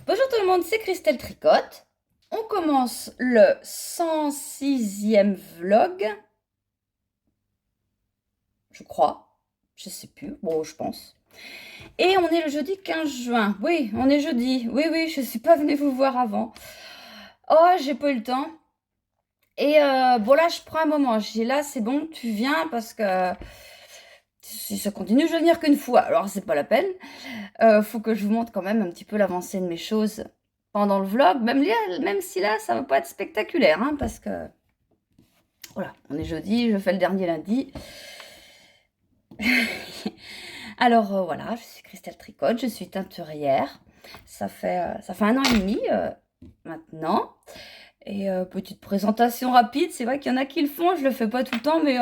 Bonjour tout le monde, c'est Christelle Tricotte. On commence le 106e vlog. Je crois. Je sais plus. Bon, je pense. Et on est le jeudi 15 juin. Oui, on est jeudi. Oui, je suis pas venue vous voir avant. Oh, j'ai pas eu le temps. Et bon, là, je prends un moment. Je dis là, c'est bon, tu viens parce que si ça continue, je vais venir qu'une fois. Alors, c'est pas la peine. Faut que je vous montre quand même un petit peu l'avancée de mes choses pendant le vlog. Même si là, ça va pas être spectaculaire, hein, parce que voilà, on est jeudi, je fais le dernier lundi. Alors voilà, je suis Christelle Tricotte, je suis teinturière. Ça fait 1 an et demi maintenant. Et petite présentation rapide, c'est vrai qu'il y en a qui le font, je le fais pas tout le temps, mais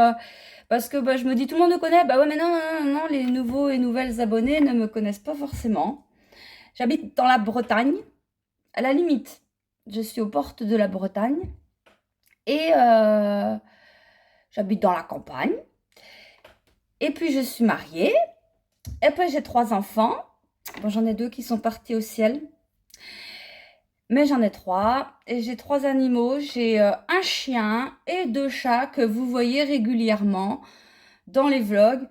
parce que je me dis tout le monde me connaît, bah ouais, mais non, les nouveaux et nouvelles abonnés ne me connaissent pas forcément. J'habite dans la Bretagne, à la limite. Je suis aux portes de la Bretagne et j'habite dans la campagne. Et puis je suis mariée. Et puis j'ai 3 enfants. Bon, j'en ai 2 qui sont partis au ciel. Mais j'en ai 3. Et j'ai 3 animaux. J'ai un chien et 2 chats que vous voyez régulièrement dans les vlogs.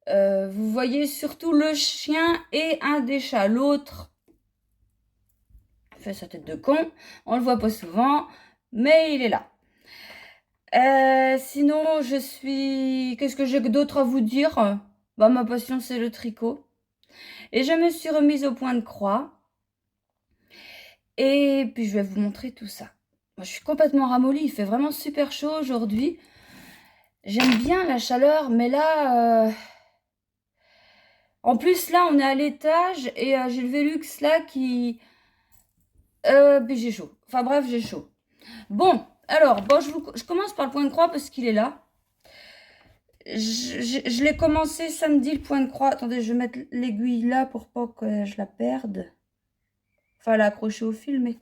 Vous voyez surtout le chien et un des chats. L'autre fait sa tête de con. On le voit pas souvent, mais il est là. Sinon, je suis... Qu'est-ce que j'ai d'autre à vous dire? Bah, ma passion, c'est le tricot. Et je me suis remise au point de croix. Et puis, je vais vous montrer tout ça. Moi, je suis complètement ramollie. Il fait vraiment super chaud aujourd'hui. J'aime bien la chaleur, mais là... En plus, là, on est à l'étage et j'ai le Velux, là, qui... Puis j'ai chaud. Enfin, bref, j'ai chaud. Bon, alors, bon, je commence par le point de croix parce qu'il est là. Je l'ai commencé samedi, le point de croix. Attendez, je vais mettre l'aiguille là pour pas que je la perde. Enfin, la accrocher au fil, mais...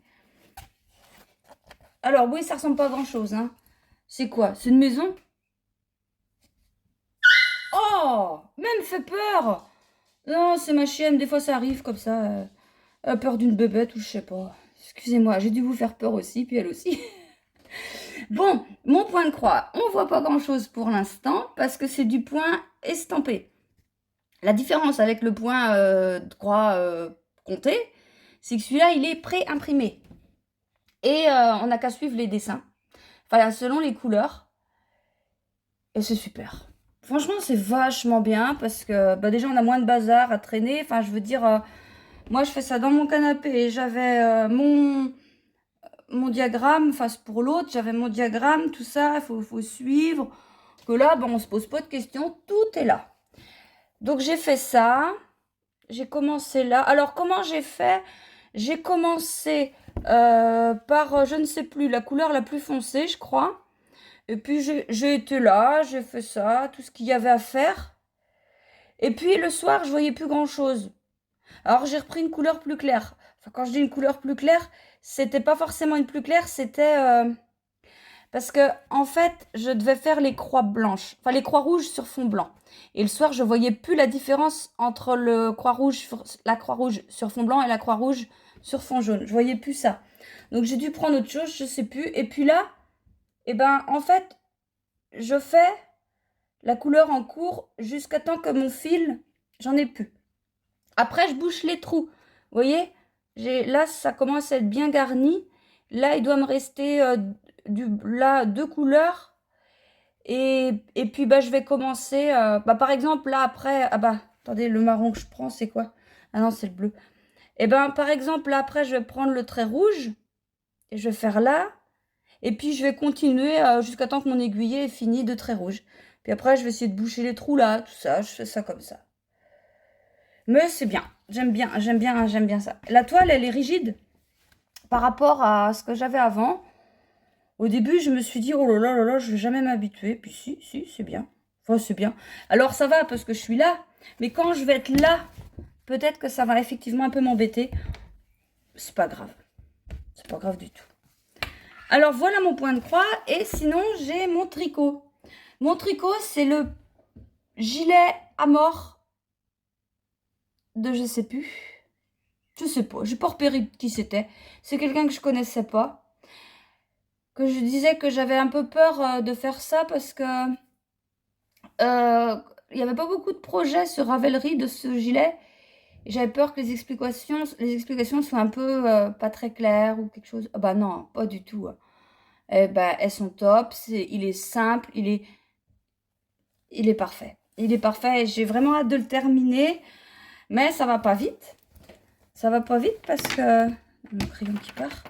Alors, oui, ça ressemble pas à grand-chose, hein. C'est quoi? C'est une maison? Oh! Même fait peur! Non, c'est ma chienne. Des fois, ça arrive comme ça. Peur d'une bébête ou je sais pas. Excusez-moi, j'ai dû vous faire peur aussi, puis elle aussi. Bon, mon point de croix, on voit pas grand-chose pour l'instant parce que c'est du point estampé. La différence avec le point de croix compté, c'est que celui-là, il est pré-imprimé. Et on n'a qu'à suivre les dessins. Enfin, selon les couleurs. Et c'est super. Franchement, c'est vachement bien parce que déjà, on a moins de bazar à traîner. Enfin, je veux dire, moi, je fais ça dans mon canapé. J'avais mon diagramme, face pour l'autre, j'avais mon diagramme, tout ça, il faut suivre. Que là, on se pose pas de questions, tout est là. Donc j'ai fait ça, j'ai commencé là. Alors comment j'ai fait? J'ai commencé par, je ne sais plus, la couleur la plus foncée, je crois. Et puis j'ai été là, j'ai fait ça, tout ce qu'il y avait à faire. Et puis le soir, je voyais plus grand-chose. Alors j'ai repris une couleur plus claire. Enfin, quand je dis une couleur plus claire, c'était pas forcément une plus claire, c'était parce que en fait, je devais faire les croix blanches, enfin les croix rouges sur fond blanc. Et le soir, je voyais plus la différence entre la croix rouge sur fond blanc et la croix rouge sur fond jaune. Je voyais plus ça. Donc j'ai dû prendre autre chose, je sais plus. Et puis là, en fait, je fais la couleur en cours jusqu'à temps que mon fil, j'en ai plus. Après, je bouche les trous. Vous voyez, là, ça commence à être bien garni. Là, il doit me rester là 2 couleurs. Et puis, je vais commencer. Par exemple, là, après. Ah attendez, le marron que je prends, c'est quoi? Ah non, c'est le bleu. Par exemple, là, après, je vais prendre le trait rouge. Et je vais faire là. Et puis, je vais continuer jusqu'à temps que mon aiguillet est fini de trait rouge. Puis après, je vais essayer de boucher les trous là, tout ça. Je fais ça comme ça. Mais c'est bien. J'aime bien ça. La toile, elle est rigide par rapport à ce que j'avais avant. Au début, je me suis dit, oh là là, je vais jamais m'habituer. Puis si, c'est bien. Enfin, c'est bien. Alors, ça va parce que je suis là. Mais quand je vais être là, peut-être que ça va effectivement un peu m'embêter. C'est pas grave. C'est pas grave du tout. Alors, voilà mon point de croix. Et sinon, j'ai mon tricot. Mon tricot, c'est le gilet à mort de je sais plus. Je sais pas, j'ai pas repéré qui c'était. C'est quelqu'un que je connaissais pas. Que je disais que j'avais un peu peur de faire ça parce que il y avait pas beaucoup de projets sur Ravelry de ce gilet. Et j'avais peur que les explications soient un peu pas très claires ou quelque chose. Ah bah non, pas du tout. Eh ben, elles sont top. Il est simple, il est parfait. Il est parfait et j'ai vraiment hâte de le terminer. Mais ça va pas vite. Ça va pas vite parce que... Mon crayon qui part.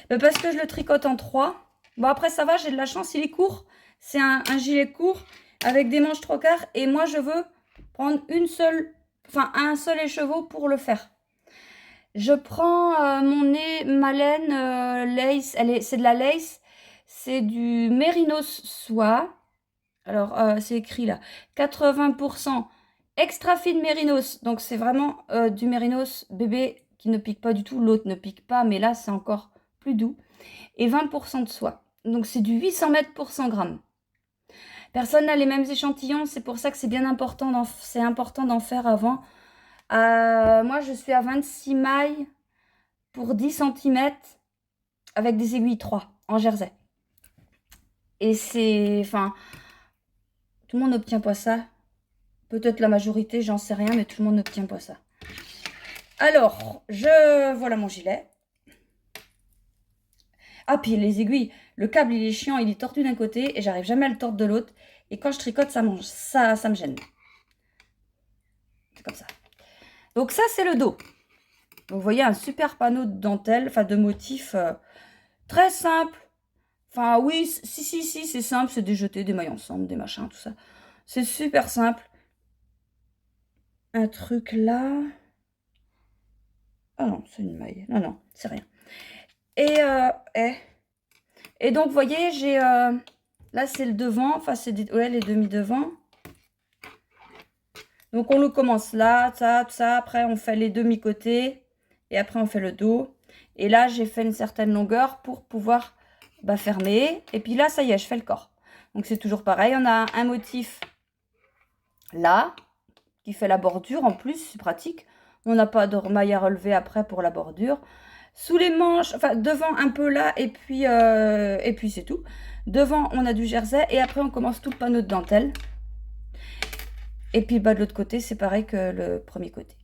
Parce que je le tricote en 3. Bon, après, ça va, j'ai de la chance, il est court. C'est un gilet court avec des manches 3/4. Et moi, je veux prendre un seul écheveau pour le faire. Je prends ma laine lace. C'est de la lace. C'est du mérinos soie. Alors, c'est écrit là. 80% extra fine mérinos. Donc, c'est vraiment du mérinos bébé qui ne pique pas du tout. L'autre ne pique pas, mais là, c'est encore plus doux. Et 20% de soie. Donc, c'est du 800 mètres pour 100 grammes. Personne n'a les mêmes échantillons. C'est pour ça que c'est important d'en faire avant. Moi, je suis à 26 mailles pour 10 cm avec des aiguilles 3 en jersey. Et c'est... Enfin, tout le monde n'obtient pas ça. Peut-être la majorité, j'en sais rien, mais tout le monde n'obtient pas ça. Alors, voilà mon gilet. Ah, puis les aiguilles. Le câble, il est chiant, il est tordu d'un côté et j'arrive jamais à le tordre de l'autre. Et quand je tricote, ça me gêne. C'est comme ça. Donc ça, c'est le dos. Donc, vous voyez un super panneau de dentelle, enfin de motifs très simple. Enfin, oui, si, c'est simple, c'est des jetés, des mailles ensemble, des machins, tout ça. C'est super simple. Un truc là. Ah non, c'est une maille. Non, c'est rien. Et donc, vous voyez, j'ai... là, c'est le devant. Enfin, c'est les demi-devants. Donc, on le commence là, ça. Après, on fait les demi-côtés. Et après, on fait le dos. Et là, j'ai fait une certaine longueur pour pouvoir fermer. Et puis là, ça y est, je fais le corps. Donc, c'est toujours pareil. On a un motif là qui fait la bordure. En plus, c'est pratique. On n'a pas de maille à relever après pour la bordure. Sous les manches, enfin devant un peu là, et puis c'est tout. Devant, on a du jersey et après, on commence tout le panneau de dentelle. Et puis de l'autre côté, c'est pareil que le premier côté.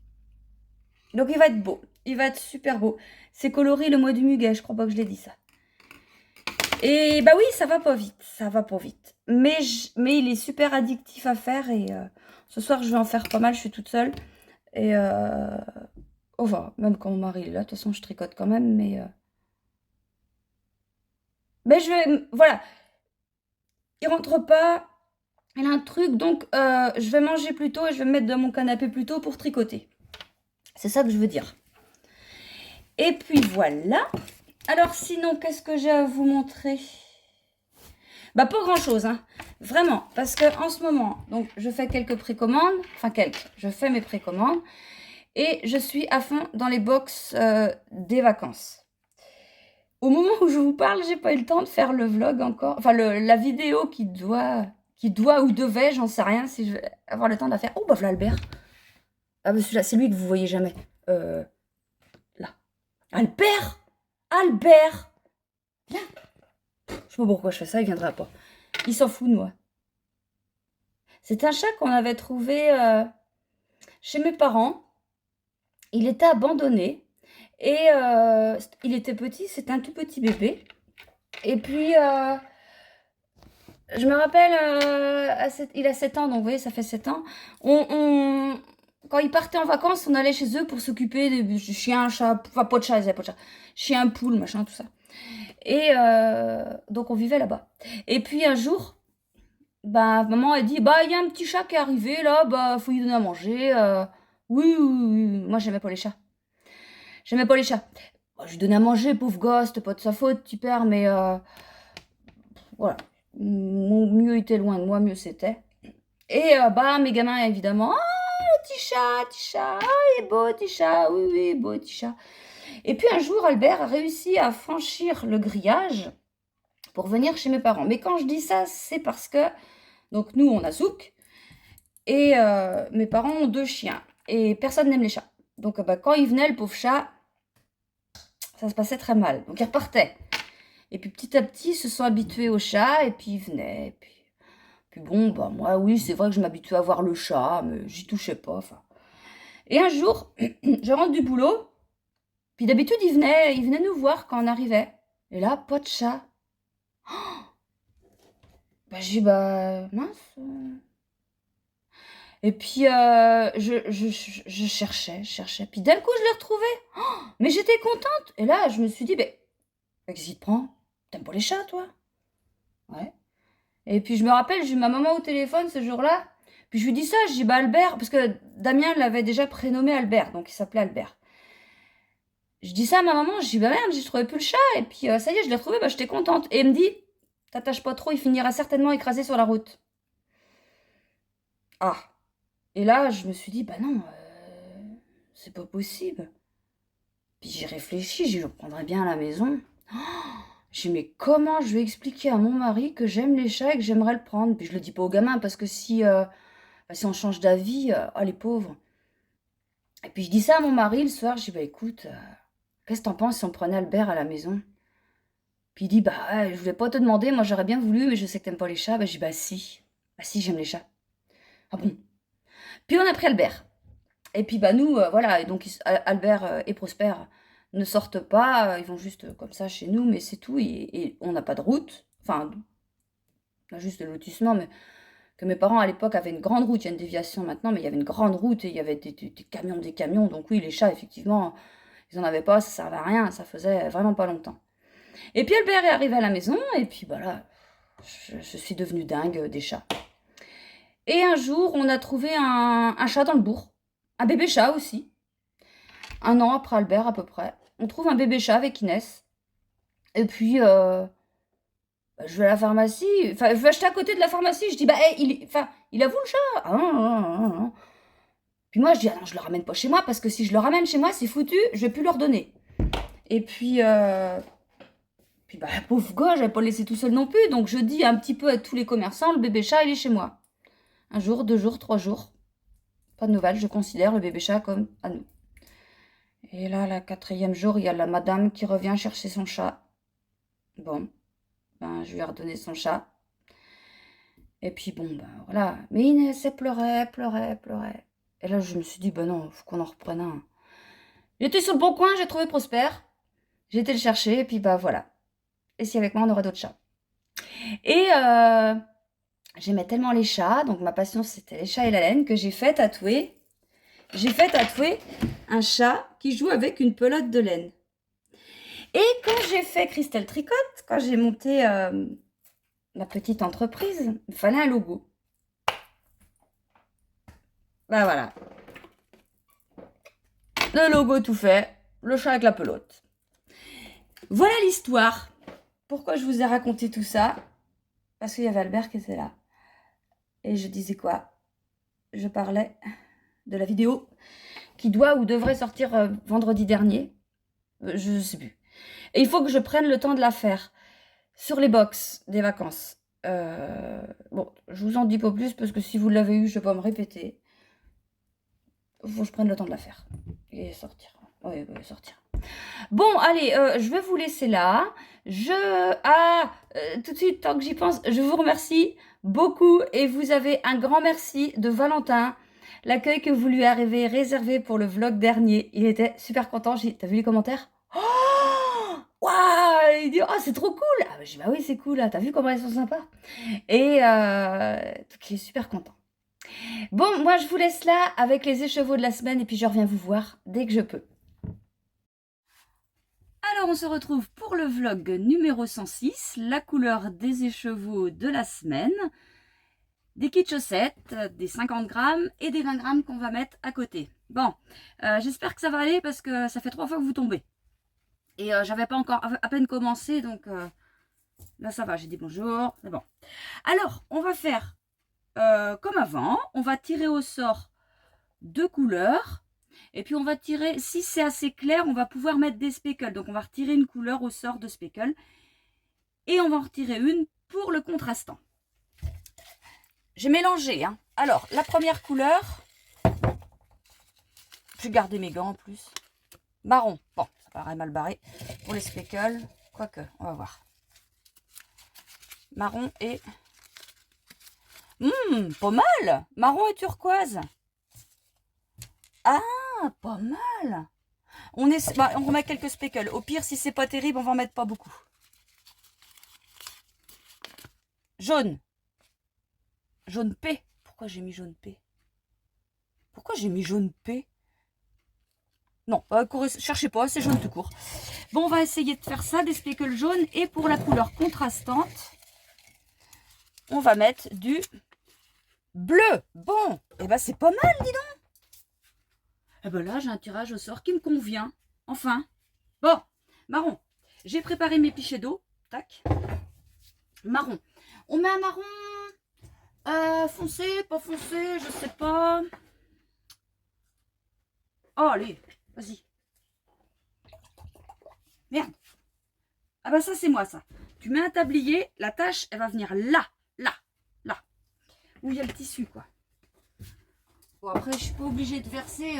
Donc, il va être beau. Il va être super beau. C'est coloré le mois du muguet, je crois pas que je l'ai dit ça. Et bah oui, ça va pas vite. Ça va pas vite. Mais il est super addictif à faire et ce soir, je vais en faire pas mal. Je suis toute seule. Et enfin, même quand mon mari est là, de toute façon, je tricote quand même, mais je vais... Voilà. Il rentre pas. Il a un truc, donc je vais manger plus tôt et je vais me mettre dans mon canapé plus tôt pour tricoter. C'est ça que je veux dire. Et puis voilà. Alors sinon, qu'est-ce que j'ai à vous montrer? Pas grand-chose, hein. Vraiment. Parce qu'en ce moment, donc je fais quelques précommandes. Enfin, je fais mes précommandes. Et je suis à fond dans les box des vacances. Au moment où je vous parle, j'ai pas eu le temps de faire le vlog encore. Enfin, la vidéo qui doit ou devait, j'en sais rien, si je vais avoir le temps de la faire. Oh, voilà Albert. Ah, bah celui-là, c'est lui que vous voyez jamais. Là. Albert! Viens! Je sais pas pourquoi je fais ça, il viendra pas. Il s'en fout de moi. C'est un chat qu'on avait trouvé chez mes parents. Il était abandonné. Et il était petit, c'était un tout petit bébé. Et puis, je me rappelle, il a 7 ans, donc vous voyez, ça fait 7 ans. Quand ils partaient en vacances, on allait chez eux pour s'occuper des chiens, chats, enfin pas de chats, ils n'avaient pas de chats. Chiens, poules, machin, tout ça. Et donc on vivait là-bas. Et puis un jour, maman a dit, il y a un petit chat qui est arrivé là, faut lui donner à manger. Oui, moi j'aimais pas les chats. Je lui donnais à manger, pauvre gosse, c'était pas de sa faute, petit père, mais voilà. Mieux était loin de moi, mieux c'était. Et mes gamins, évidemment, petit chat, il est beau, petit chat, oui, beau, petit chat. Et puis un jour, Albert a réussi à franchir le grillage pour venir chez mes parents. Mais quand je dis ça, c'est parce que, donc nous, on a Zouk, et mes parents ont 2 chiens. et personne n'aime les chats. Donc bah, quand il venait, le pauvre chat, ça se passait très mal. Donc il repartait. Et puis petit à petit, ils se sont habitués au chat, et puis ils venaient. Et puis bon, bah moi, oui, c'est vrai que je m'habituais à voir le chat, mais j'y touchais pas. Enfin. Et un jour, je rentre du boulot, puis d'habitude, il venait nous voir quand on arrivait. Et là, pas de chat. Bah, j'ai dit, bah, mince. Et puis, je cherchais. Puis d'un coup, je l'ai retrouvé. Mais j'étais contente. Et là, je me suis dit, bah, qu'est-ce qui te prend? T'aimes pas les chats, toi? Ouais. Et puis, je me rappelle, j'ai eu ma maman au téléphone ce jour-là. Puis, je lui dis ça, je dis, bah, Albert, parce que Damien l'avait déjà prénommé Albert, donc il s'appelait Albert. Je dis ça à ma maman, je dis, bah merde, j'ai trouvé plus le chat. Et puis, ça y est, je l'ai retrouvé, bah, j'étais contente. Et elle me dit, t'attaches pas trop, il finira certainement écrasé sur la route. Ah. Et là, je me suis dit, bah non, c'est pas possible. Puis j'ai réfléchi, je le prendrais bien à la maison. J'ai dit, mais comment je vais expliquer à mon mari que j'aime les chats et que j'aimerais le prendre? Puis je le dis pas aux gamins, parce que si on change d'avis, oh les pauvres. Et puis je dis ça à mon mari le soir, je dis, bah écoute, qu'est-ce que t'en penses si on prenait Albert à la maison? Puis il dit, bah ouais, je voulais pas te demander, moi j'aurais bien voulu, mais je sais que t'aimes pas les chats. Bah je dis, bah si. Bah si, j'aime les chats. Ah bon? Puis on a pris Albert. Et puis bah nous, voilà, et donc Albert et Prosper ne sortent pas, ils vont juste comme ça chez nous, mais c'est tout, et on n'a pas de route. Enfin, on a juste le lotissement, mais que mes parents à l'époque avaient une grande route, il y a une déviation maintenant, mais il y avait une grande route, et il y avait des camions, donc oui, les chats, effectivement, ils en avaient pas, ça servait à rien, ça faisait vraiment pas longtemps. Et puis Albert est arrivé à la maison, et puis voilà, je suis devenue dingue des chats. Et un jour, on a trouvé un chat dans le bourg, un bébé chat aussi. Un an après Albert à peu près. On trouve un bébé chat avec Inès. Et puis, je vais à la pharmacie. Enfin, je vais acheter à côté de la pharmacie. Je dis, bah, hey, il avoue le chat. Ah, non, non, non, non. Puis moi, je dis, ah non, je le ramène pas chez moi, parce que si je le ramène chez moi, c'est foutu, je vais plus leur donner. Et puis bah, pauvre gars, je vais pas le laisser tout seul non plus. Donc, je dis un petit peu à tous les commerçants, le bébé chat, il est chez moi. Un jour, 2 jours, 3 jours. Pas de nouvelles, je considère le bébé chat comme à nous. Et là, le 4e jour, il y a la madame qui revient chercher son chat. Bon, ben, je lui ai redonné son chat. Et puis bon, ben voilà. Mais Inès, elle pleurait, pleurait, pleurait. Et là, je me suis dit, ben non, faut qu'on en reprenne un. J'étais sur le bon coin, j'ai trouvé Prosper. J'ai été le chercher, et puis bah voilà. Et si avec moi, on aurait d'autres chats. Et j'aimais tellement les chats, donc ma passion, c'était les chats et la laine, que j'ai fait tatouer. J'ai fait tatouer un chat qui joue avec une pelote de laine. Et quand j'ai fait Christelle Tricotte, quand j'ai monté ma petite entreprise, il fallait un logo. Ben voilà. Le logo tout fait, le chat avec la pelote. Voilà l'histoire. Pourquoi je vous ai raconté tout ça? Parce qu'il y avait Albert qui était là. Et je disais quoi? Je parlais de la vidéo qui doit ou devrait sortir vendredi dernier. Je ne sais plus. Et il faut que je prenne le temps de la faire. Sur les box des vacances. Bon, je vous en dis pas plus parce que si vous l'avez eu, je vais pas me répéter. Il faut que je prenne le temps de la faire. Et sortir. Oui, sortir. Bon, allez, je vais vous laisser là. Tout de suite, tant que j'y pense, je vous remercie beaucoup. Et vous avez un grand merci de Valentin. L'accueil que vous lui avez réservé pour le vlog dernier. Il était super content. T'as vu les commentaires? Oh, waouh! Il dit, oh, c'est trop cool! Ah, je dis, bah oui, c'est cool, là. T'as vu comment elles sont sympas? Et donc, il est super content. Bon, moi, je vous laisse là avec les écheveaux de la semaine et puis je reviens vous voir dès que je peux. Alors, on se retrouve pour le vlog numéro 106, la couleur des écheveaux de la semaine, des kits chaussettes, des 50 grammes et des 20 grammes qu'on va mettre à côté. Bon, j'espère que ça va aller parce que ça fait 3 fois que vous tombez. Et j'avais pas encore à peine commencé, donc là ça va, j'ai dit bonjour, c'est bon. Alors, on va faire comme avant, on va tirer au sort 2 couleurs. Et puis on va tirer, si c'est assez clair, on va pouvoir mettre des speckles. Donc on va retirer une couleur au sort de speckle. Et on va en retirer une pour le contrastant. J'ai mélangé. Hein. Alors, la première couleur, J'ai gardé mes gants en plus. Marron. Bon, ça paraît mal barré pour les speckles. Quoique, on va voir. Marron et... pas mal. Marron et turquoise. Ah, pas mal. On remet quelques speckles. Au pire, si c'est pas terrible, on va en mettre pas beaucoup. Jaune. Jaune P. Pourquoi j'ai mis jaune P? Pourquoi j'ai mis jaune P? Non, cherchez pas, c'est jaune tout court. Bon, on va essayer de faire ça, des speckles jaunes. Et pour la couleur contrastante, on va mettre du bleu. Bon, et ben c'est pas mal, dis donc. Et ben là, j'ai un tirage au sort qui me convient. Enfin. Bon, marron. J'ai préparé mes pichets d'eau. Tac. Marron. On met un marron foncé, pas foncé, je sais pas. Oh, allez, vas-y. Merde. Ah bah ça, c'est moi, ça. Tu mets un tablier, la tâche, elle va venir là, là, là. Où il y a le tissu, quoi. Bon, après, je suis pas obligée de verser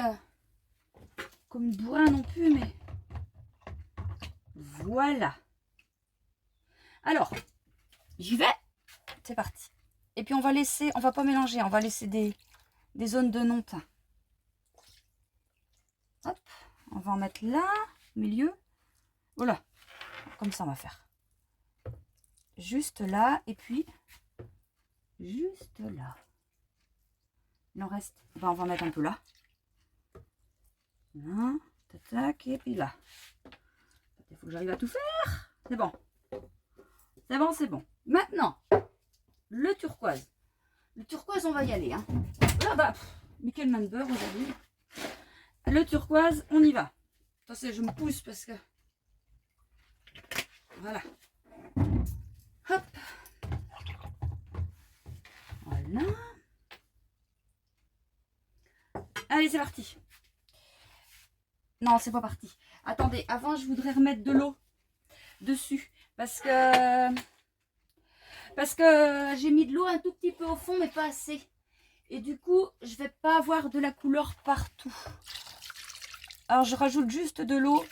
comme bourrin non plus, mais... Voilà. Alors, j'y vais. C'est parti. Et puis, on va laisser... On va pas mélanger, on va laisser des zones de non-teint. Hop. On va en mettre là, au milieu. Voilà. Comme ça, on va faire. Juste là, et puis... Juste là. Il en reste... Ben, on va en mettre un peu là. Là. Tac, et puis là. Il faut que j'arrive à tout faire. C'est bon. C'est bon, c'est bon. Maintenant, le turquoise. Le turquoise, on va y aller. Hein. Là, bah, mais quel man beurre aujourd'hui. Le turquoise, on y va. Attention, je me pousse parce que... Voilà. Hop. Voilà. Allez, c'est parti. Non, c'est pas parti. Attendez, avant, je voudrais remettre de l'eau dessus. Parce que j'ai mis de l'eau un tout petit peu au fond, mais pas assez. Et du coup, je vais pas avoir de la couleur partout. Alors, je rajoute juste de l'eau.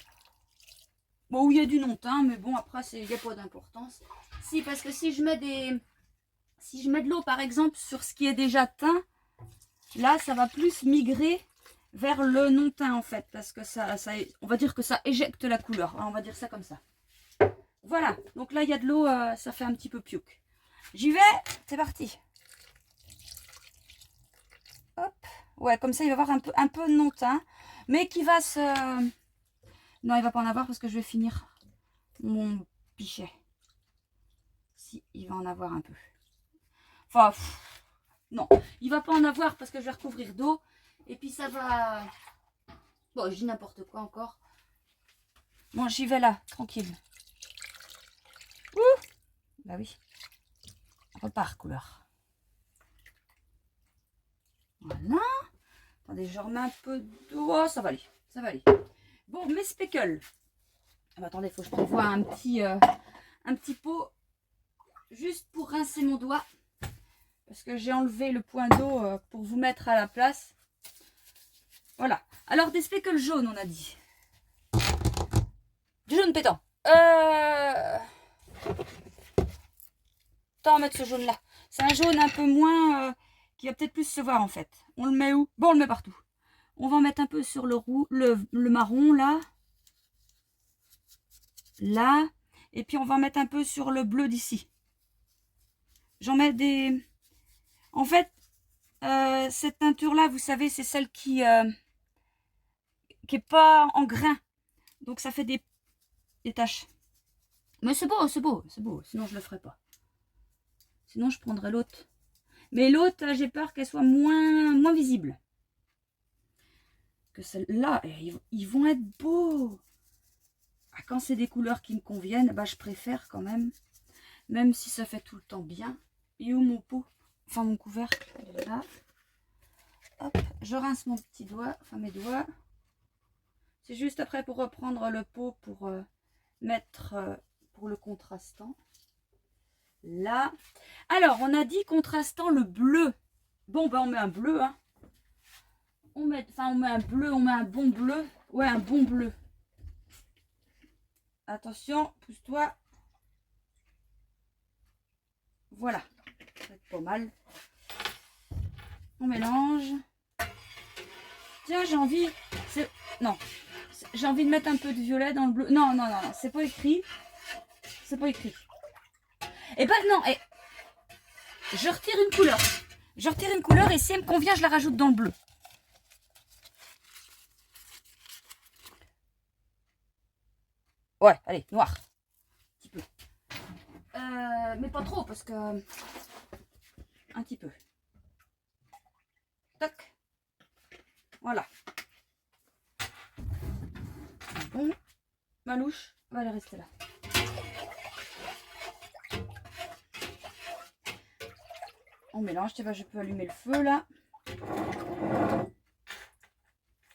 Bon, où il y a du non-teint, mais bon, après, il n'y a pas d'importance. Si, parce que si je mets de l'eau, par exemple, sur ce qui est déjà teint, là, ça va plus migrer vers le non-teint, en fait. Parce que on va dire que ça éjecte la couleur. On va dire ça comme ça. Voilà. Donc là, il y a de l'eau, ça fait un petit peu piouk. J'y vais. C'est parti. Hop. Ouais, comme ça, il va y avoir un peu de non-teint. Mais qui va se... Non, il va pas en avoir parce que je vais finir mon pichet. Si, il va en avoir un peu. Enfin, non, il va pas en avoir parce que je vais recouvrir d'eau. Et puis ça va... Bon, je dis n'importe quoi encore. Bon, j'y vais là, tranquille. Ouh! Bah oui. On repart, couleur. Voilà. Attendez, je remets un peu d'eau. Oh, ça va aller, ça va aller. Bon, mes speckles. Ah bah, attendez, il faut que je prévoie un petit pot juste pour rincer mon doigt. Parce que j'ai enlevé le point d'eau pour vous mettre à la place. Voilà. Alors, des speckles jaunes, on a dit. Du jaune pétant. Attends, on va mettre ce jaune-là. C'est un jaune un peu moins... qui va peut-être plus se voir, en fait. On le met où? Bon, on le met partout. On va en mettre un peu sur le marron, là. Là. Et puis, on va en mettre un peu sur le bleu d'ici. J'en mets des... En fait, cette teinture-là, vous savez, c'est celle qui est pas en grain. Donc, ça fait des taches. Mais c'est beau, c'est beau, c'est beau. Sinon, je le ferai pas. Sinon, je prendrai l'autre. Mais l'autre, j'ai peur qu'elle soit moins visible. Que celle-là, ils vont être beaux. Ah, quand c'est des couleurs qui me conviennent, bah, je préfère quand même. Même si ça fait tout le temps bien. Et où mon pot? Enfin, mon couvercle. Là. Hop, je rince mon petit doigt, enfin mes doigts. C'est juste après pour reprendre le pot pour mettre pour le contrastant. Là. Alors, on a dit contrastant le bleu. Bon, ben on met un bleu. Hein. on met un bleu, on met un bon bleu. Ouais, un bon bleu. Attention, pousse-toi. Voilà, ça va être pas mal. On mélange. Tiens, j'ai envie... Non, j'ai envie de mettre un peu de violet dans le bleu. Non, non, non, non, c'est pas écrit. C'est pas écrit. Et ben non, je retire une couleur. Je retire une couleur et si elle me convient, je la rajoute dans le bleu. Ouais, allez, noir. Un petit peu. Mais pas trop parce que... Un petit peu. Tac. Voilà. Bon. Ma louche va aller rester là. On mélange. Tu vois, je peux allumer le feu là.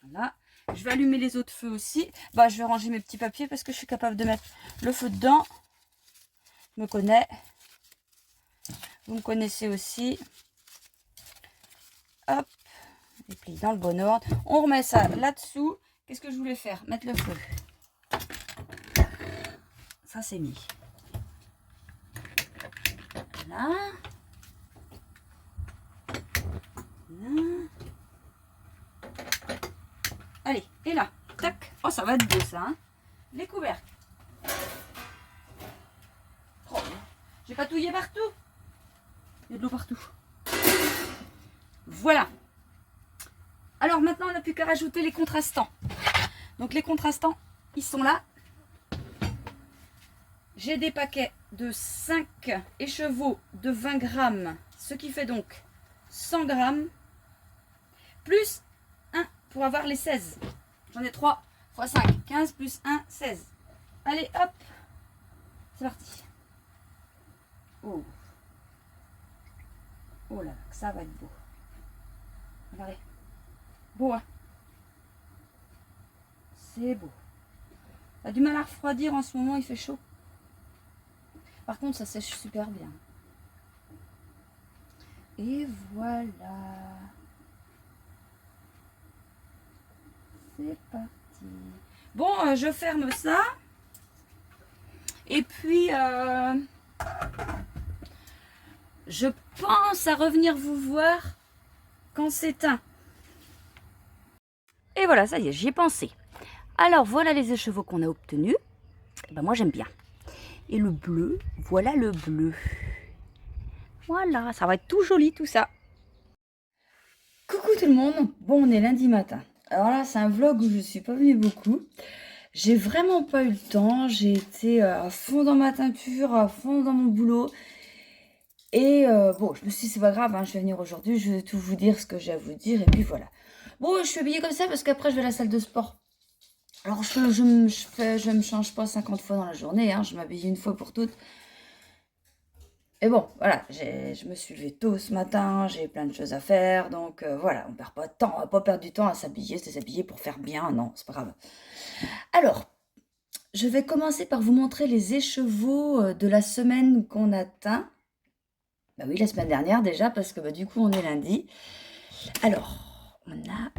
Voilà. Je vais allumer les autres feux aussi. Bah, je vais ranger mes petits papiers parce que je suis capable de mettre le feu dedans. Je me connais. Vous me connaissez aussi. Hop. Et puis dans le bon ordre. On remet ça là-dessous. Qu'est-ce que je voulais faire? Mettre le feu. Ça, c'est mis. Voilà. Voilà. Allez, et là. Tac. Oh, ça va être beau, ça. Hein, les couvercles. Oh, j'ai patouillé partout. Il y a de l'eau partout. Voilà. Alors maintenant, on n'a plus qu'à rajouter les contrastants. Donc les contrastants, ils sont là. J'ai des paquets de 5 écheveaux de 20 grammes, ce qui fait donc 100 grammes, plus 1 pour avoir les 16. J'en ai 3 x 5, 15 plus 1, 16. Allez, hop, c'est parti. Oh. Oh là là, ça va être beau. Regardez. Beau, hein? C'est beau. Ça a du mal à refroidir en ce moment, il fait chaud. Par contre, ça sèche super bien. Et voilà. C'est parti. Bon, je ferme ça. Et puis, je pense à revenir vous voir quand c'est teint. Et voilà, ça y est, j'y ai pensé. Alors, voilà les écheveaux qu'on a obtenus. Ben, moi, j'aime bien. Et le bleu, voilà le bleu. Voilà, ça va être tout joli tout ça. Coucou tout le monde. Bon, on est lundi matin. Alors là, c'est un vlog où je suis pas venue beaucoup. J'ai vraiment pas eu le temps. J'ai été à fond dans ma teinture, à fond dans mon boulot. Et bon, je me suis dit, c'est pas grave, hein, je vais venir aujourd'hui, je vais tout vous dire ce que j'ai à vous dire. Et puis voilà. Bon, je suis habillée comme ça parce qu'après, je vais à la salle de sport. Alors, je me change pas 50 fois dans la journée, hein, je m'habille une fois pour toutes. Et bon, voilà, je me suis levée tôt ce matin, j'ai plein de choses à faire, donc voilà, on perd pas de temps, on va pas perdre du temps à s'habiller, se déshabiller pour faire bien, non, c'est pas grave. Alors, je vais commencer par vous montrer les écheveaux de la semaine qu'on a teint. Bah oui, la semaine dernière déjà, parce que bah, du coup, on est lundi. Alors, on a...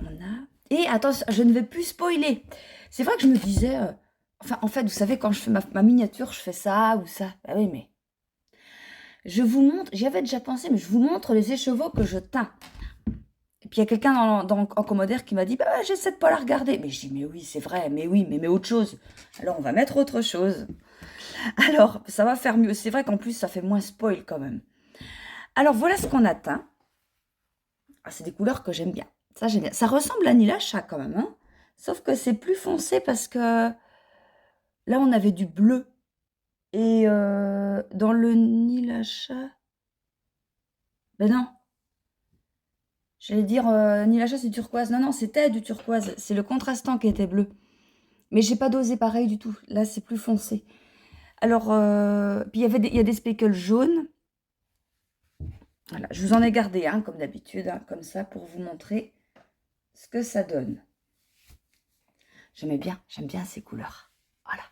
Et attention, je ne vais plus spoiler. C'est vrai que je me disais... Enfin, en fait, vous savez, quand je fais ma miniature, je fais ça ou ça. Bah oui, mais... Je vous montre... J'y avais déjà pensé, mais je vous montre les écheveaux que je teins. Et puis, il y a quelqu'un en commentaire qui m'a dit, bah, j'essaie de pas la regarder. Mais je dis, mais oui, c'est vrai, mais oui, mais autre chose. Alors, on va mettre autre chose. Alors, ça va faire mieux. C'est vrai qu'en plus, ça fait moins spoil quand même. Alors, voilà ce qu'on a teint. Ah, c'est des couleurs que j'aime bien. Ça, j'aime bien. Ça ressemble à Nilacha quand même, hein, sauf que c'est plus foncé parce que là, on avait du bleu. Et dans le Nilacha... Ben non. J'allais dire Nilacha, c'est turquoise. Non, non, c'était du turquoise. C'est le contrastant qui était bleu. Mais j'ai pas dosé pareil du tout. Là, c'est plus foncé. Alors, puis il y a des speckles jaunes. Voilà, je vous en ai gardé un, comme d'habitude, hein, comme ça, pour vous montrer ce que ça donne. J'aime bien ces couleurs. Voilà.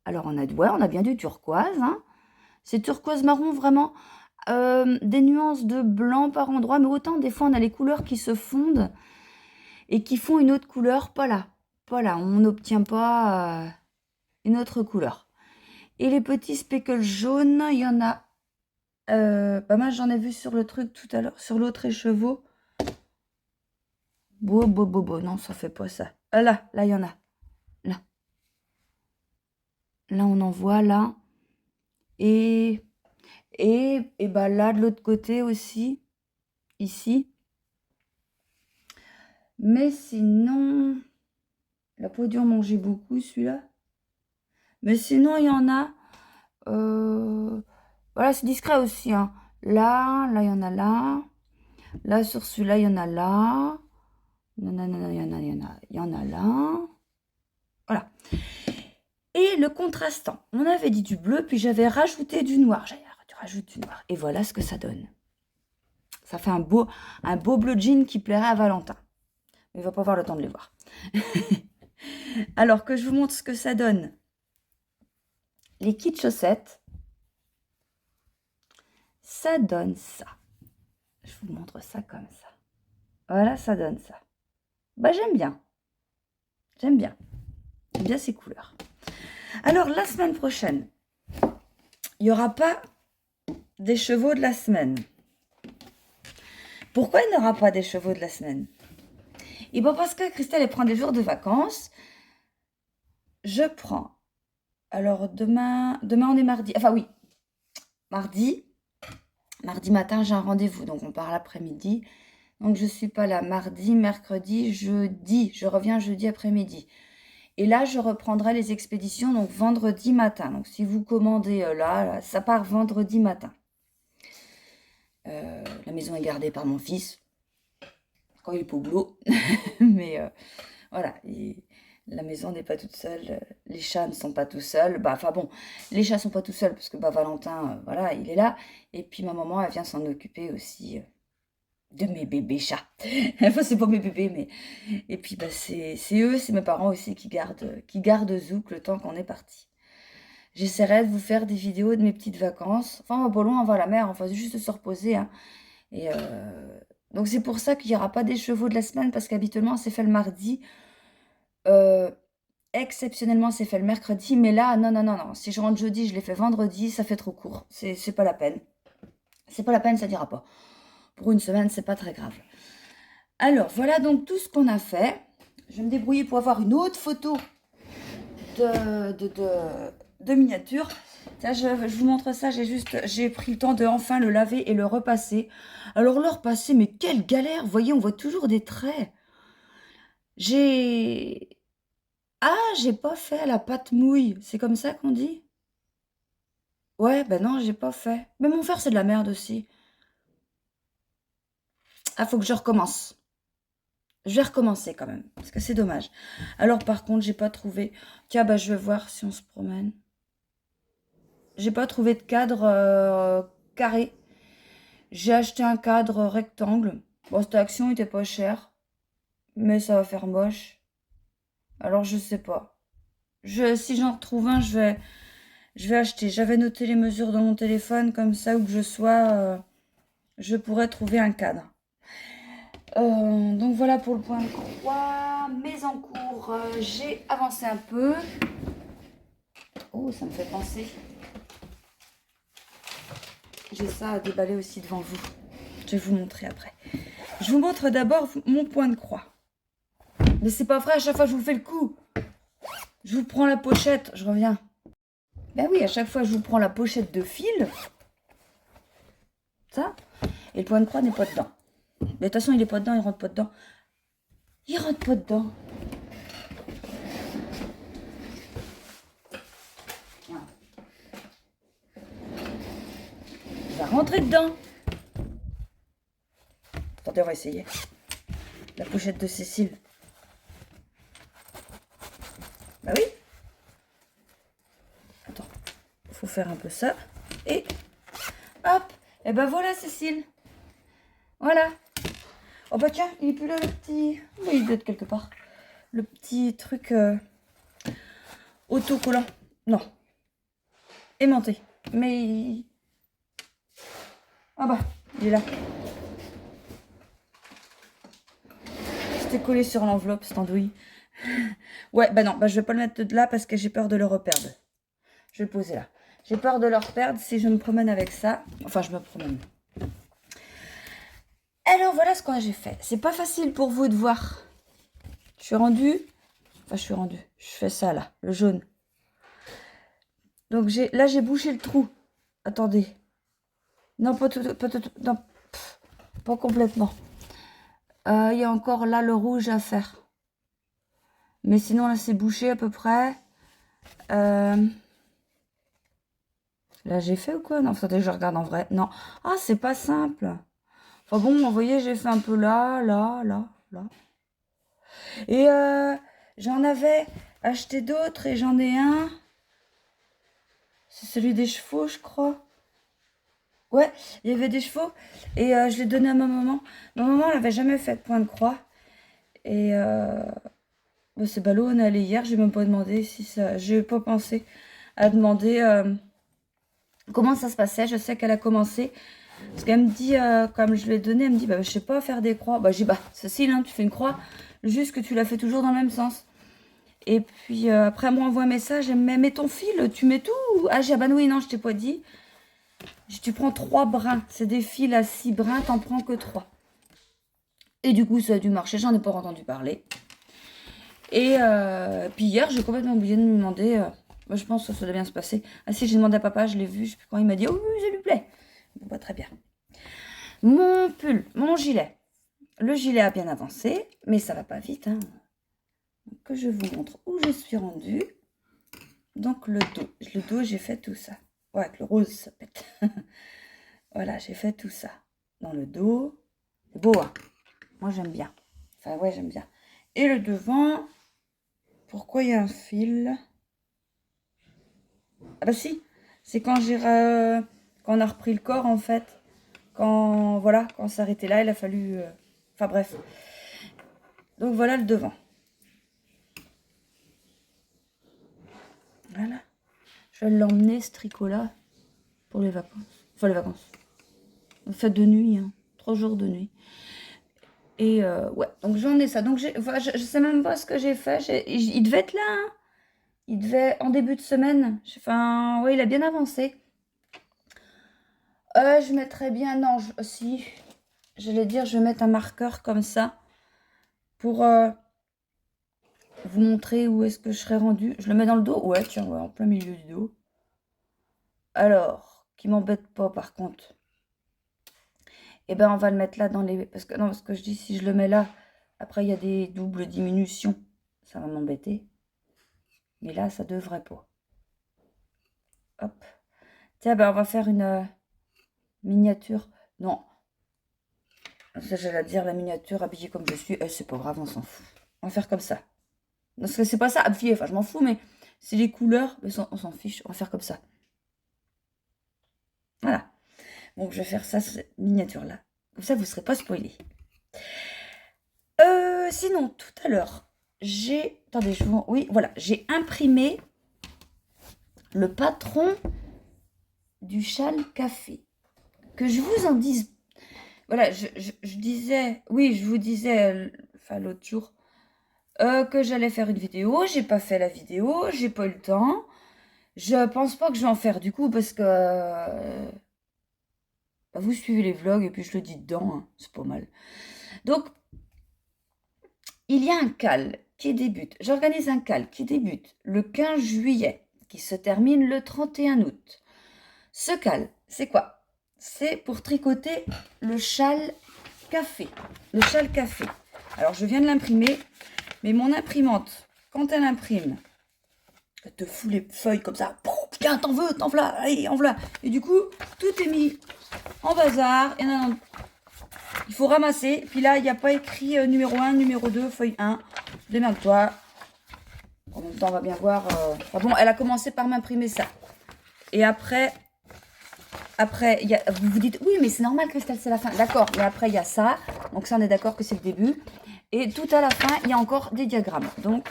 Alors, on a bien du turquoise. Hein. C'est turquoise marron, vraiment. des nuances de blanc par endroit, mais autant des fois on a les couleurs qui se fondent et qui font une autre couleur, pas là. Pas là, on n'obtient pas une autre couleur. Et les petits speckles jaunes, il y en a pas mal, j'en ai vu sur le truc tout à l'heure, sur l'autre écheveau. Non, ça fait pas ça. Ah là, il y en a. Là. Là, on en voit, là. Et bah là, de l'autre côté aussi. Ici. Mais sinon... La peau dure mangeait beaucoup, celui-là. Mais sinon, il y en a... Voilà, c'est discret aussi. Hein. Là, il y en a là. Là, sur celui-là, il y en a là. Non, il y en a là. Voilà. Et le contrastant. On avait dit du bleu, puis j'avais rajouté du noir. J'avais rajouté du noir. Et voilà ce que ça donne. Ça fait un beau bleu jean qui plairait à Valentin. Mais il va pas avoir le temps de les voir. Alors que je vous montre ce que ça donne. Les kits chaussettes. Ça donne ça. Je vous montre ça comme ça. Voilà, ça donne ça. Bah, j'aime bien. J'aime bien. J'aime bien ces couleurs. Alors, la semaine prochaine, il n'y aura pas des chevaux de la semaine. Pourquoi il n'y aura pas des chevaux de la semaine? Et bien, parce que Christelle, elle prend des jours de vacances. Je prends. Alors, demain on est mardi. Enfin, oui. Mardi matin, j'ai un rendez-vous. Donc, on part l'après-midi. Donc, je ne suis pas là mardi, mercredi, jeudi. Je reviens jeudi après-midi. Et là, je reprendrai les expéditions, donc vendredi matin. Donc, si vous commandez là, ça part vendredi matin. La maison est gardée par mon fils, quand il est pas au boulot. Mais voilà, la maison n'est pas toute seule. Les chats ne sont pas tout seuls. Bah, enfin bon, les chats sont pas tout seuls, parce que bah, Valentin, voilà, il est là. Et puis ma maman, elle vient s'en occuper aussi de mes bébés chats. Enfin, c'est pas mes bébés, mais... Et puis, bah, c'est eux, c'est mes parents aussi qui gardent Zouk le temps qu'on est parti. J'essaierai de vous faire des vidéos de mes petites vacances. Enfin, on va pas loin, on va à la mer, on va juste se reposer. Hein. Et donc, c'est pour ça qu'il n'y aura pas des chevaux de la semaine, parce qu'habituellement, c'est fait le mardi. Exceptionnellement, c'est fait le mercredi. Mais là, non. Si je rentre jeudi, je l'ai fait vendredi, ça fait trop court. C'est pas la peine. C'est pas la peine, ça n'ira pas. Pour une semaine, c'est pas très grave. Alors, voilà donc tout ce qu'on a fait. Je vais me débrouiller pour avoir une autre photo de miniature. Tiens, je vous montre ça. J'ai pris le temps de enfin le laver et le repasser. Alors, le repasser, mais quelle galère. Vous voyez, on voit toujours des traits. Ah, j'ai pas fait la pâte mouille. C'est comme ça qu'on dit? Ouais, ben non, j'ai pas fait. Mais mon fer, c'est de la merde aussi. Ah, faut que je recommence. Je vais recommencer quand même, parce que c'est dommage. Alors par contre, j'ai pas trouvé... Tiens, bah je vais voir si on se promène. J'ai pas trouvé de cadre carré. J'ai acheté un cadre rectangle. Bon, cette action était pas chère, mais ça va faire moche. Alors je sais pas. Si j'en retrouve un, je vais acheter. J'avais noté les mesures dans mon téléphone, comme ça, où que je sois, je pourrais trouver un cadre. Donc voilà pour le point de croix. Mais en cours, j'ai avancé un peu. Oh, ça me fait penser. J'ai ça à déballer aussi devant vous. Je vais vous montrer après. Je vous montre d'abord mon point de croix. Mais c'est pas vrai, à chaque fois je vous fais le coup. Je vous prends la pochette, je reviens. Ben oui, à chaque fois je vous prends la pochette de fil. Ça. Et le point de croix n'est pas dedans. Mais de toute façon, il est pas dedans, il rentre pas dedans. Il rentre pas dedans. Il va rentrer dedans. Attendez, on va essayer. La pochette de Cécile. Bah oui. Attends, il faut faire un peu ça. Et hop. Et ben voilà, Cécile. Voilà. Oh bah tiens, il est plus là le petit... Oui, il doit être quelque part. Le petit truc autocollant. Non. Aimanté. Mais... Ah bah, il est là. C'était collé sur l'enveloppe, cette andouille. Ouais, bah non, bah je vais pas le mettre de là parce que j'ai peur de le reperdre. Je vais le poser là. J'ai peur de le reperdre si je me promène avec ça. Enfin, je me promène. Alors, voilà ce que j'ai fait. C'est pas facile pour vous de voir. Je suis rendue. Enfin, je suis rendue. Je fais ça là, le jaune. Donc, là, j'ai bouché le trou. Attendez. Non, pas tout. Non, pas complètement. Il y a encore là le rouge à faire. Mais sinon, là, c'est bouché à peu près. Là, j'ai fait ou quoi? Non, attendez, je regarde en vrai. Non. Ah, c'est pas simple. Enfin bon, vous voyez, j'ai fait un peu là, là, là, là. Et j'en avais acheté d'autres et j'en ai un. C'est celui des chevaux, je crois. Ouais, il y avait des chevaux et je l'ai donné à ma maman. Ma maman, elle n'avait jamais fait de point de croix. Et bah, c'est ballot, on est allé hier, j'ai même pas demandé si ça. J'ai pas pensé à demander comment ça se passait. Je sais qu'elle a commencé. Parce qu'elle me dit, comme je lui ai donné, elle me dit, bah, je sais pas faire des croix. Bah, j'ai dit, bah, c'est facile, hein, tu fais une croix, juste que tu la fais toujours dans le même sens. Et puis après, elle m'envoie un message, elle me met, mets ton fil, tu mets tout. Ah, j'ai, ah bah oui, non, je t'ai pas dit. Tu prends 3 brins, c'est des fils à 6 brins, t'en prends que 3. Et du coup, ça a dû marcher, j'en ai pas entendu parler. Et puis hier, j'ai complètement oublié de me demander, bah, je pense que ça doit bien se passer. Ah si, j'ai demandé à papa, je l'ai vu, je sais plus quand il m'a dit, oh oui, ça lui plaît. Bon, bah, très bien. Mon pull, mon gilet. Le gilet a bien avancé, mais ça va pas vite, hein. Que je vous montre où je suis rendue. Donc le dos, j'ai fait tout ça. Ouais, avec le rose, ça pète. Voilà, j'ai fait tout ça. Dans le dos. C'est beau, hein. Moi, j'aime bien. Enfin, ouais, j'aime bien. Et le devant, pourquoi il y a un fil? Ah bah si, c'est quand quand on a repris le corps, en fait. Voilà, quand on s'est arrêté là, il a fallu... Enfin, bref. Donc, voilà le devant. Voilà. Je vais l'emmener, ce tricot-là, pour les vacances. Enfin, les vacances. Fête de nuit, hein. 3 jours de nuit. Et ouais, donc j'en ai ça. Donc enfin, je sais même pas ce que j'ai fait. Il devait être là, hein. Il devait en début de semaine. Enfin, ouais, il a bien avancé. Je mettrais bien, non, si, j'allais dire, je vais mettre un marqueur comme ça pour vous montrer où est-ce que je serais rendue. Je le mets dans le dos. Ouais, tiens, ouais, en plein milieu du dos. Alors, qui m'embête pas par contre. Eh ben, on va le mettre là dans les... Parce que, non, parce que je dis, si je le mets là, après, il y a des doubles diminutions. Ça va m'embêter. Mais là, ça devrait pas. Hop. Tiens, ben, on va faire une miniature. Non. Ça, j'allais dire la miniature habillée comme je suis. C'est pas grave, on s'en fout. On va faire comme ça. Parce que c'est pas ça, habillé. Enfin, je m'en fous, mais c'est les couleurs. On s'en fiche. On va faire comme ça. Voilà. Donc, je vais faire ça, cette miniature-là. Comme ça, vous ne serez pas spoilés. Sinon, tout à l'heure, j'ai... Attendez, oui, voilà. J'ai imprimé le patron du châle café. Que je vous en dise... Voilà, je disais... Oui, je vous disais, enfin, l'autre jour, que j'allais faire une vidéo. J'ai pas fait la vidéo. J'ai pas eu le temps. Je pense pas que je vais en faire du coup parce que... bah, vous suivez les vlogs et puis je le dis dedans. Hein, c'est pas mal. Donc... Il y a un cal qui débute, j'organise un cal qui débute le 15 juillet, qui se termine le 31 août. Ce cal, c'est quoi? C'est pour tricoter le châle café. Le châle café. Alors, je viens de l'imprimer, mais mon imprimante, quand elle imprime, elle te fout les feuilles comme ça. Tiens, t'en veux, t'en v'là, allez, en v'là. Et du coup, tout est mis en bazar. Et non, il faut ramasser. Puis là, il n'y a pas écrit numéro 1, numéro 2, feuille 1. Démerde-toi. En même temps, on va bien voir. Enfin bon, elle a commencé par m'imprimer ça. Et après, vous vous dites, oui, mais c'est normal, Christelle, c'est la fin. D'accord, mais après, il y a ça. Donc ça, on est d'accord que c'est le début. Et tout à la fin, il y a encore des diagrammes. Donc,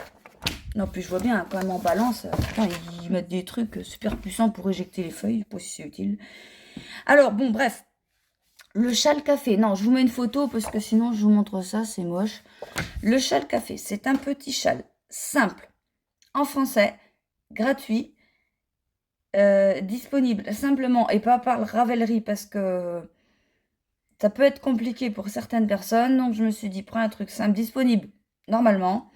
non, puis je vois bien, quand même en balance, putain, ils mettent des trucs super puissants pour éjecter les feuilles. Je sais pas si c'est utile. Alors, bon, bref. Le châle café, non, je vous mets une photo parce que sinon je vous montre ça, c'est moche. Le châle café, c'est un petit châle simple, en français, gratuit, disponible simplement et pas par Ravelry parce que ça peut être compliqué pour certaines personnes. Donc je me suis dit, prends un truc simple, disponible normalement.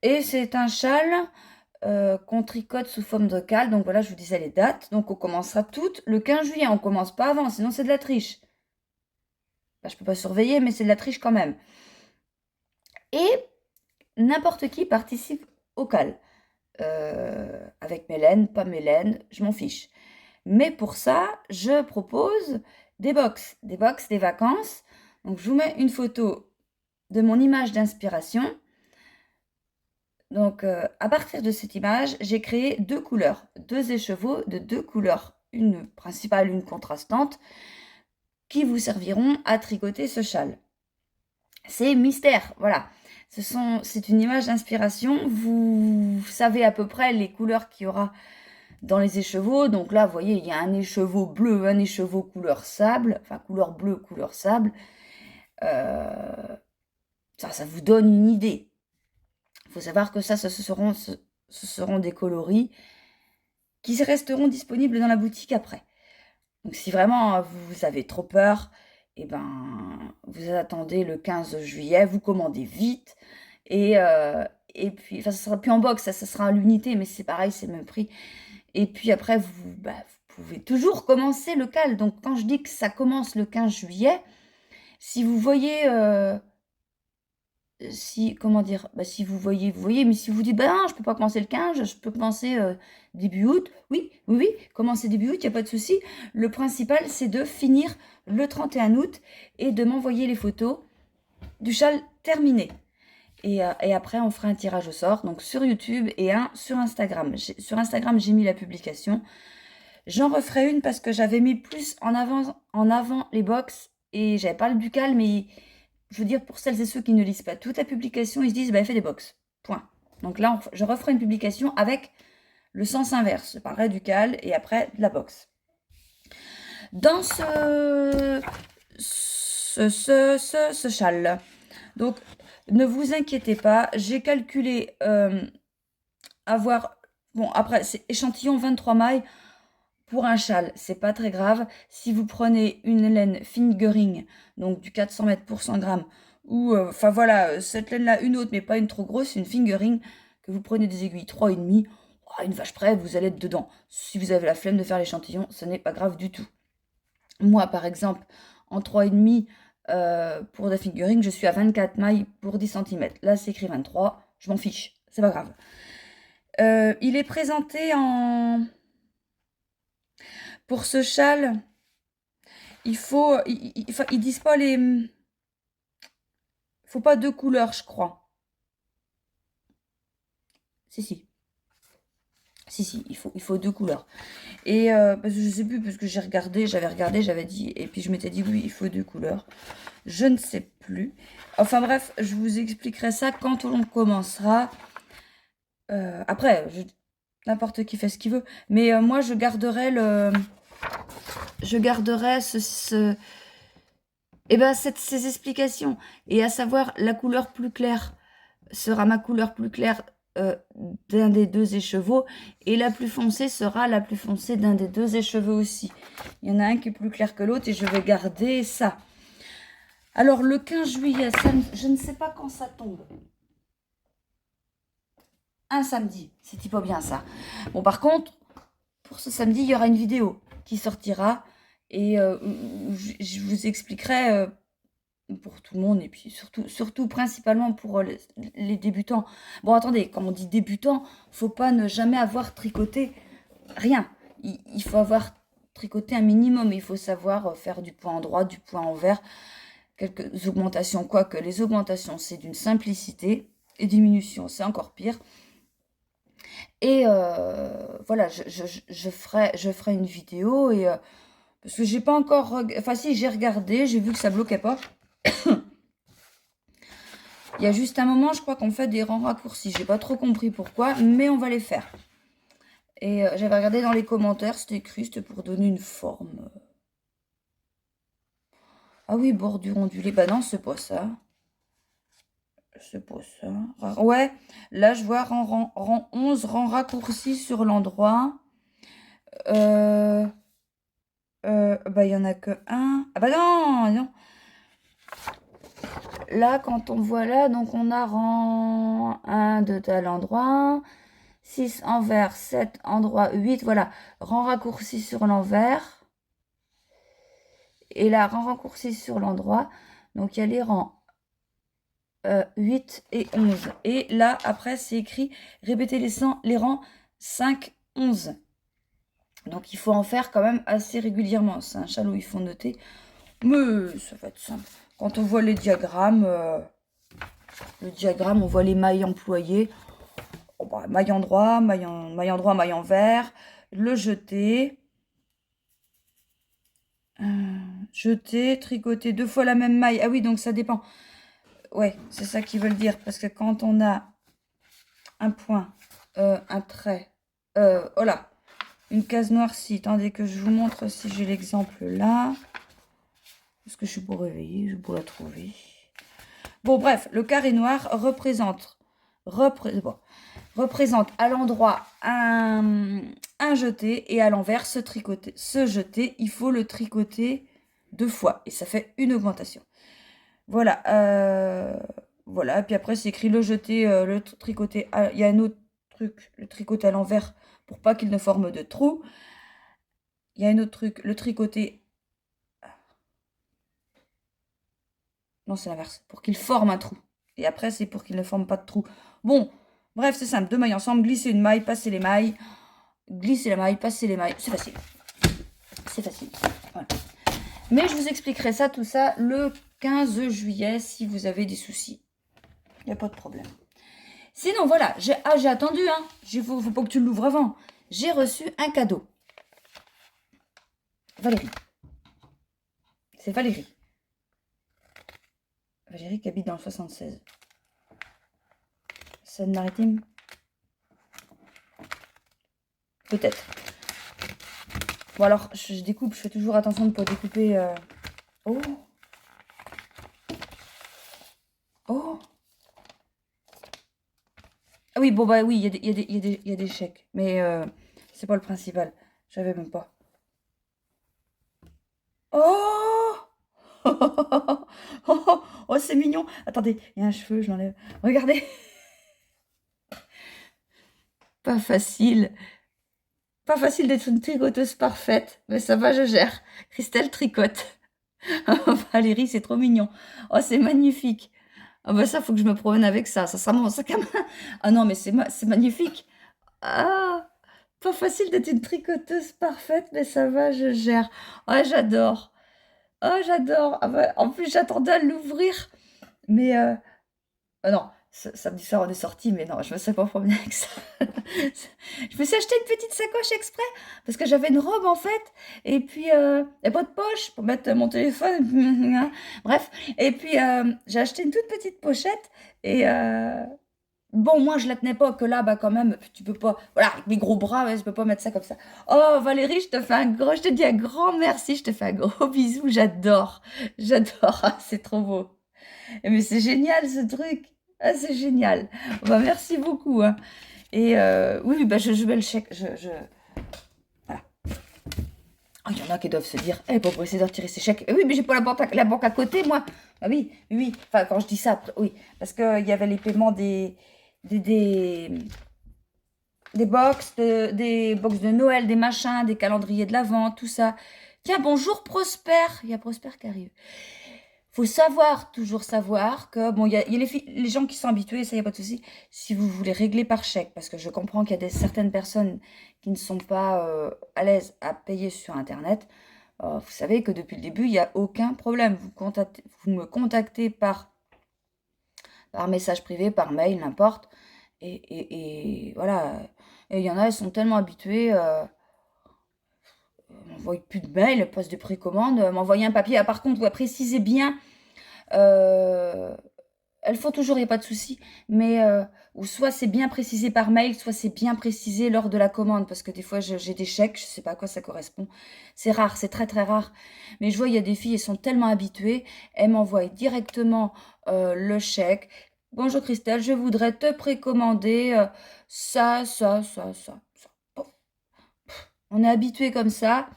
Et c'est un châle qu'on tricote sous forme de cale. Donc voilà, je vous disais les dates. Donc on commencera toutes le 15 juillet. On commence pas avant, sinon c'est de la triche. Bah, je peux pas surveiller, mais c'est de la triche quand même. Et n'importe qui participe au cal. Avec Mélène, pas Mélène, je m'en fiche. Mais pour ça, je propose des box, des vacances. Donc je vous mets une photo de mon image d'inspiration. Donc à partir de cette image, j'ai créé deux couleurs, deux écheveaux de deux couleurs, une principale, une contrastante, qui vous serviront à tricoter ce châle. C'est mystère, voilà. C'est une image d'inspiration. Vous savez à peu près les couleurs qu'il y aura dans les écheveaux. Donc là, vous voyez, il y a un écheveau bleu, un écheveau couleur sable, enfin couleur bleue, couleur sable. Ça vous donne une idée. Il faut savoir que ça, ce seront des coloris qui resteront disponibles dans la boutique après. Donc si vraiment vous avez trop peur, eh ben, vous attendez le 15 juillet, vous commandez vite. Et puis, enfin, ça sera plus en box, ça sera à l'unité, mais c'est pareil, c'est le même prix. Et puis après, vous pouvez toujours commencer le cal. Donc quand je dis que ça commence le 15 juillet, si vous voyez... comment dire, si vous voyez, mais si vous dites, non, je peux pas commencer le 15, je peux commencer début août, oui, commencer début août, il n'y a pas de souci. Le principal, c'est de finir le 31 août et de m'envoyer les photos du châle terminé. Et après, on fera un tirage au sort, donc sur YouTube et un sur Instagram. Sur Instagram, j'ai mis la publication. J'en referai une parce que j'avais mis plus en avant les box et j'avais pas le buccal, mais je veux dire, pour celles et ceux qui ne lisent pas toute la publication, ils se disent, fais des box. Point. Donc là, je referai une publication avec le sens inverse. Je parlerai du cal et après de la box. Dans ce châle, donc ne vous inquiétez pas, j'ai calculé avoir... Bon, après, c'est échantillon 23 mailles. Pour un châle, c'est pas très grave. Si vous prenez une laine fingering, donc du 400 mètres pour 100 grammes, ou, enfin voilà, cette laine-là, une autre, mais pas une trop grosse, une fingering, que vous prenez des aiguilles 3,5, une vache près, vous allez être dedans. Si vous avez la flemme de faire l'échantillon, ce n'est pas grave du tout. Moi, par exemple, en 3,5 pour la fingering, je suis à 24 mailles pour 10 cm. Là, c'est écrit 23, je m'en fiche, c'est pas grave. Il est présenté en... Pour ce châle, il faut... Ils disent pas les... Il faut pas deux couleurs, je crois. Si. Si, il faut deux couleurs. Et parce que je sais plus, parce que j'avais regardé, j'avais dit, et puis je m'étais dit, oui, il faut deux couleurs. Je ne sais plus. Enfin bref, je vous expliquerai ça quand on commencera. Après, n'importe qui fait ce qu'il veut. Mais moi, je garderai ces explications. Et à savoir, la couleur plus claire sera ma couleur plus claire d'un des deux écheveaux. Et la plus foncée sera la plus foncée d'un des deux écheveaux aussi. Il y en a un qui est plus clair que l'autre et je vais garder ça. Alors, le 15 juillet, je ne sais pas quand ça tombe. Un samedi, c'est pas bien ça. Bon, par contre, pour ce samedi, il y aura une vidéo qui sortira et je vous expliquerai pour tout le monde et puis surtout principalement pour les débutants. Bon, attendez, quand on dit débutant, faut pas ne jamais avoir tricoté rien. Il faut avoir tricoté un minimum. Il faut savoir faire du point en droit, du point envers, quelques augmentations. Quoique les augmentations, c'est d'une simplicité et diminution, c'est encore pire. Et voilà, je ferai une vidéo et parce que j'ai pas encore... Enfin si, j'ai regardé, j'ai vu que ça bloquait pas. Il y a juste un moment, je crois qu'on fait des rangs raccourcis. J'ai pas trop compris pourquoi, mais on va les faire. Et j'avais regardé dans les commentaires, c'était écrit, c'était pour donner une forme. Ah oui, bordure ondulée. Bah non, c'est pas ça. C'est pas ça. Ouais, là je vois rang 11, rang raccourci sur l'endroit. Bah il y en a que un. Ah bah non, non. Là, quand on voit là, donc on a rang 1 de tel endroit, 6 envers, 7 endroit, 8, voilà. Rang raccourci sur l'envers. Et là, rang raccourci sur l'endroit. Donc il y a les rangs 8 et 11. Et là, après, c'est écrit répéter les rangs 5, 11. Donc il faut en faire quand même assez régulièrement. C'est un châle où il faut noter. Mais ça va être simple. Quand on voit les diagrammes, le diagramme, on voit les mailles employées. Oh, bah, maille en droit, maille en vert. Le jeté. Jeter, tricoter 2 fois la même maille. Ah oui, donc ça dépend. Ouais, c'est ça qu'ils veulent dire. Parce que quand on a un point, un trait, oh là, une case noircie. Attendez que je vous montre si j'ai l'exemple là. Est-ce que je suis pour réveiller? Je pourrais la trouver. Bon, bref, le carré noir représente à l'endroit un jeté et à l'envers ce jeté, il faut le tricoter 2 fois et ça fait une augmentation. Voilà, voilà. Et puis après c'est écrit le jeté, le tricoter. Il y a un autre truc, le tricoter à l'envers pour pas qu'il ne forme de trou. Il y a un autre truc, le tricoter. Non, c'est l'inverse, pour qu'il forme un trou. Et après c'est pour qu'il ne forme pas de trou. Bon, bref, c'est simple. 2 mailles ensemble, glisser une maille, passer les mailles. Glisser la maille, passer les mailles, c'est facile. C'est facile. Voilà. Mais je vous expliquerai ça, tout ça, le 15 juillet, si vous avez des soucis. Il n'y a pas de problème. Sinon, voilà, j'ai attendu, hein. Faut pas que tu l'ouvres avant. J'ai reçu un cadeau. Valérie. C'est Valérie. Valérie qui habite dans le 76. Seine-Maritime. Peut-être. Bon alors, je découpe, je fais toujours attention de ne pas découper. Oh. Oh. Ah oui, bon bah oui, il y a des chèques. Mais c'est pas le principal. J'avais même pas. Oh. Oh, c'est mignon. Attendez, il y a un cheveu, je l'enlève. Regardez. Pas facile. Pas facile d'être une tricoteuse parfaite. Mais ça va, je gère. Christelle tricote. Valérie, c'est trop mignon. Oh, c'est magnifique. Ah bah ça, faut que je me promène avec ça. Ça sera mon sac à main. Ah non, mais c'est magnifique. Ah, pas facile d'être une tricoteuse parfaite, mais ça va, je gère. Ah, j'adore. Ah, j'adore. Ah bah, en plus, j'attendais à l'ouvrir. Mais non, samedi soir, on est sorti, mais non, je me serais pas promenée avec ça. Je me suis acheté une petite sacoche exprès, parce que j'avais une robe, en fait, et puis, il n'y a pas de poche pour mettre mon téléphone, bref. Et puis, j'ai acheté une toute petite pochette, et bon, moi, je la tenais pas, que là, bah, quand même, tu peux pas, voilà, avec mes gros bras, ouais, je peux pas mettre ça comme ça. Oh, Valérie, je te dis un grand merci, je te fais un gros bisou, j'adore, ah, c'est trop beau. Mais c'est génial, ce truc. Ah, c'est génial. Bah, merci beaucoup, hein. Et oui, bah, je mets le chèque. Voilà. Oh, il y en a qui doivent se dire, eh, pour essayer de retirer ses chèques. Oui, mais j'ai pas la banque à côté, moi. Ah oui, oui. Enfin, quand je dis ça, oui. Parce qu'il y avait les paiements des box, des box de Noël, des machins, des calendriers de l'Avent, tout ça. Tiens, bonjour Prosper. Il y a Prosper qui arrive. Faut toujours savoir que, bon, il y a les gens qui sont habitués, ça, il n'y a pas de souci, si vous voulez régler par chèque, parce que je comprends qu'il y a certaines personnes qui ne sont pas à l'aise à payer sur Internet. Vous savez que depuis le début, il n'y a aucun problème. Vous me contactez par message privé, par mail, n'importe. Et voilà. Et il y en a, ils sont tellement habitués. M'envoie plus de mail, poste de précommande, m'envoyer un papier. Ah, par contre, ouais, précisez bien elles font toujours, il n'y a pas de souci, mais ou soit c'est bien précisé par mail, soit c'est bien précisé lors de la commande, parce que des fois j'ai des chèques, je ne sais pas à quoi ça correspond. C'est rare, c'est très très rare. Mais je vois, il y a des filles, elles sont tellement habituées, elles m'envoient directement le chèque. Bonjour Christelle, je voudrais te précommander ça, ça, ça, ça, ça. Bon, on est habitué comme ça.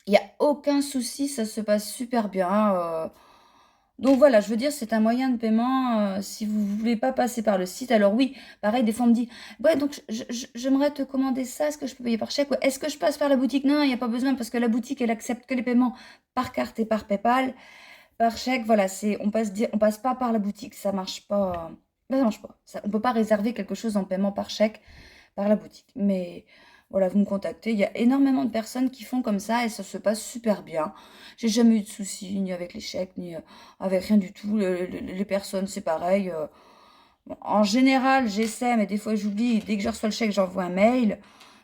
Il n'y a aucun souci, ça se passe super bien. Donc voilà, je veux dire, c'est un moyen de paiement. Si vous ne voulez pas passer par le site, alors oui, pareil, des fois on me dit, ouais, donc j'aimerais te commander ça, est-ce que je peux payer par chèque? Ouais, est-ce que je passe par la boutique? Non, il n'y a pas besoin parce que la boutique, elle accepte que les paiements par carte et par PayPal. Par chèque, voilà, on passe pas par la boutique, ça marche pas. Ça marche pas. On peut pas réserver quelque chose en paiement par chèque par la boutique. Mais voilà, vous me contactez. Il y a énormément de personnes qui font comme ça et ça se passe super bien. J'ai jamais eu de soucis, ni avec les chèques, ni avec rien du tout. Les personnes, c'est pareil. Bon, en général, j'essaie, mais des fois j'oublie. Dès que je reçois le chèque, j'envoie un mail.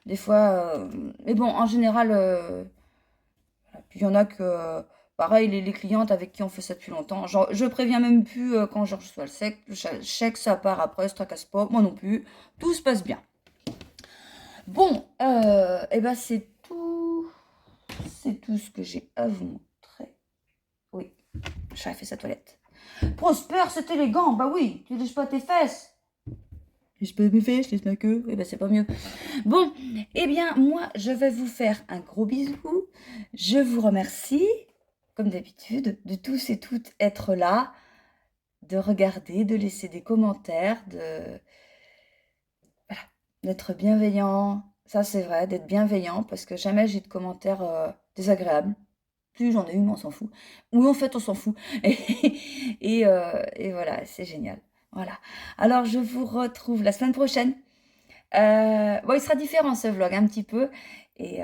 Des fois, mais bon, en général, puis il y en a que, pareil, les clientes avec qui on fait ça depuis longtemps, genre, je préviens même plus quand je reçois le chèque, ça part après, ça tracasse pas, moi non plus, tout se passe bien. Bon, et ben c'est tout ce que j'ai à vous montrer. Oui, le chat a fait sa toilette. Prosper, c'est élégant, bah oui, tu lèches pas tes fesses. Je lèche pas mes fesses, je lèche ma queue, et ben c'est pas mieux. Bon, eh bien, moi, je vais vous faire un gros bisou. Je vous remercie, comme d'habitude, de tous et toutes être là, de regarder, de laisser des commentaires, voilà, d'être bienveillant. Ça, c'est vrai, d'être bienveillant, parce que jamais j'ai de commentaires désagréables. Plus j'en ai eu, mais on s'en fout. Ou en fait, on s'en fout. Et voilà, c'est génial. Voilà. Alors, je vous retrouve la semaine prochaine. Bon, il sera différent ce vlog un petit peu. Et,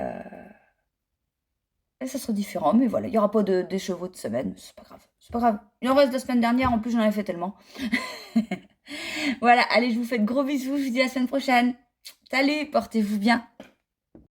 ça sera différent. Mais voilà, il n'y aura pas des chevaux de semaine. C'est pas grave. C'est pas grave. Il en reste de la semaine dernière. En plus, j'en avais fait tellement. Voilà, allez, je vous fais de gros bisous. Je vous dis à la semaine prochaine. Salut, portez-vous bien.